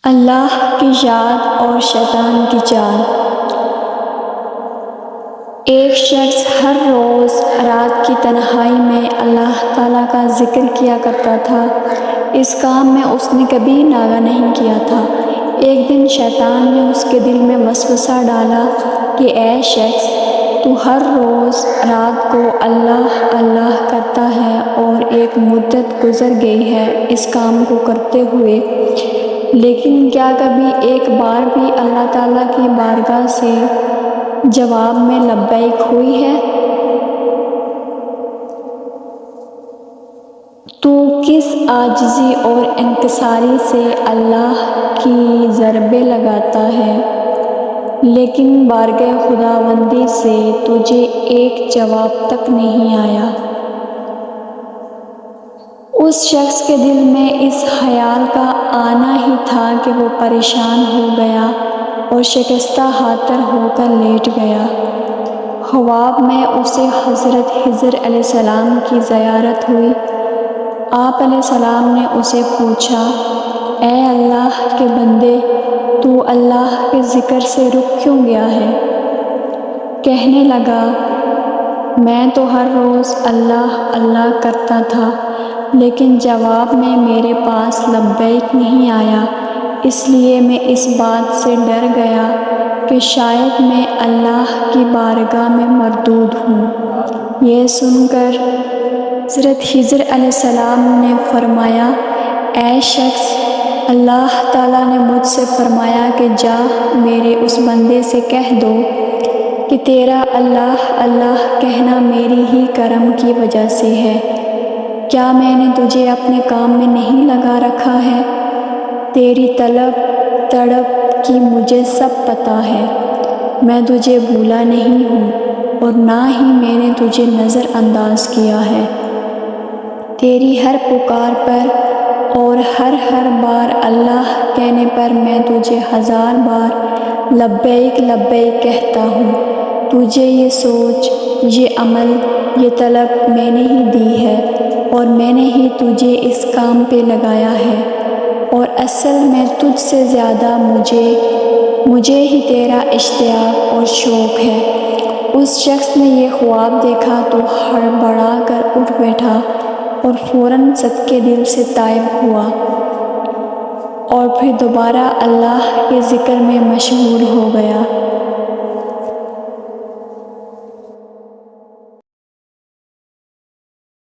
اللہ کی یاد اور شیطان کی چال۔ ایک شخص ہر روز رات کی تنہائی میں اللہ تعالیٰ کا ذکر کیا کرتا تھا۔ اس کام میں اس نے کبھی ناغہ نہیں کیا تھا۔ ایک دن شیطان نے اس کے دل میں وسوسہ ڈالا کہ اے شخص، تو ہر روز رات کو اللہ اللہ کرتا ہے اور ایک مدت گزر گئی ہے اس کام کو کرتے ہوئے، لیکن کیا کبھی ایک بار بھی اللہ تعالیٰ کی بارگاہ سے جواب میں لبیک ہوئی ہے؟ تو کس عاجزی اور انکساری سے اللہ کی ضربیں لگاتا ہے، لیکن بارگاہ خداوندی سے تجھے ایک جواب تک نہیں آیا۔ اس شخص کے دل میں اس خیال کا آنا ہی تھا کہ وہ پریشان ہو گیا اور شکستہ حاضر ہو کر لیٹ گیا۔ خواب میں اسے حضرت خضر علیہ السلام کی زیارت ہوئی۔ آپ علیہ السلام نے اسے پوچھا، اے اللہ کے بندے، تو اللہ کے ذکر سے رک کیوں گیا ہے؟ کہنے لگا، میں تو ہر روز اللہ اللہ کرتا تھا، لیکن جواب میں میرے پاس لبیک نہیں آیا، اس لیے میں اس بات سے ڈر گیا کہ شاید میں اللہ کی بارگاہ میں مردود ہوں۔ یہ سن کر حضرت خضر علیہ السلام نے فرمایا، اے شخص، اللہ تعالیٰ نے مجھ سے فرمایا کہ جا میرے اس بندے سے کہہ دو کہ تیرا اللہ اللہ کہنا میری ہی کرم کی وجہ سے ہے۔ کیا میں نے تجھے اپنے کام میں نہیں لگا رکھا ہے؟ تیری طلب تڑپ کی مجھے سب پتہ ہے۔ میں تجھے بھولا نہیں ہوں اور نہ ہی میں نے تجھے نظر انداز کیا ہے۔ تیری ہر پکار پر اور ہر بار اللہ کہنے پر میں تجھے 1000 بار لبیک لبیک کہتا ہوں۔ تجھے یہ سوچ، یہ عمل، یہ طلب میں نے ہی دی ہے اور میں نے ہی تجھے اس کام پہ لگایا ہے، اور اصل میں تجھ سے زیادہ مجھے ہی تیرا اشتیاق اور شوق ہے۔ اس شخص نے یہ خواب دیکھا تو ہڑبڑا کر اٹھ بیٹھا اور فوراً صدقے دل سے تائب ہوا اور پھر دوبارہ اللہ کے ذکر میں مشغول ہو گیا۔